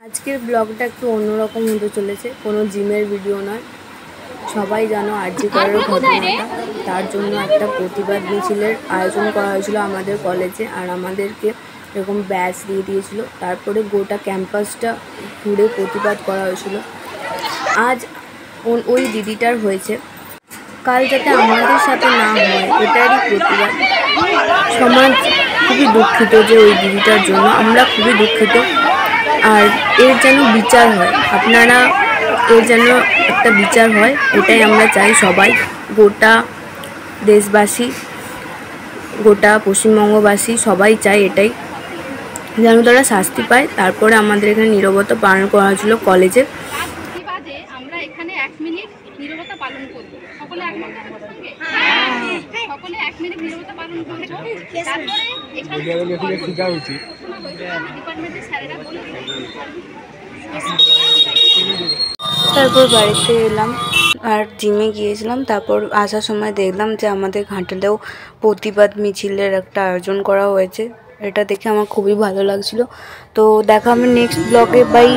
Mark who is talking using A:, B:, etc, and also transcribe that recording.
A: আজকের ব্লগটা একটু অন্যরকম হতে চলেছে, কোনো জিমের ভিডিও নয়। সবাই জানো আরজি করার ঘটনাটা, তার জন্য একটা প্রতিবাদ মিছিলের আয়োজন করা হয়েছিল আমাদের কলেজে, আর আমাদেরকে এরকম ব্যাচ দিয়ে দিয়েছিল। তারপরে গোটা ক্যাম্পাসটা ঘুরে প্রতিবাদ করা হয়েছিল। আজ ওই দিদিটার হয়েছে, কাল যাতে আমাদের সাথে না হয় এটারই প্রতিবাদ। সমাজ খুবই দুঃখিত যে ওই দিদিটার জন্য, আমরা খুবই দুঃখিত। আর এর যেন বিচার হয়, আপনারা এর যেন একটা বিচার হয়, এটাই আমরা চাই সবাই, গোটা দেশবাসী, গোটা পশ্চিমবঙ্গবাসী সবাই চাই এটাই, যেন তারা শাস্তি পায়। তারপরে আমাদের এখানে নীরবতা পালন করা হয়েছিল কলেজে।
B: আমরা এখানে 1 মিনিট নীরবতা পালন করব। সকলে একমত সঙ্গে? সকলে 1 মিনিট নীরবতা পালন করব। তারপরে এখানে শেখা উচিত। ডিপার্টমেন্টের স্যারেরা বলে
A: তারপর বাড়িতে এলাম আর জিমে গিয়েছিলাম। তারপর আসার সময় দেখলাম যে আমাদের ঘাটালেও প্রতিবাদ মিছিলের একটা আয়োজন করা হয়েছে। এটা দেখে আমার খুবই ভালো লাগছিল। তো দেখা হবে নেক্সট ব্লগে। বাই।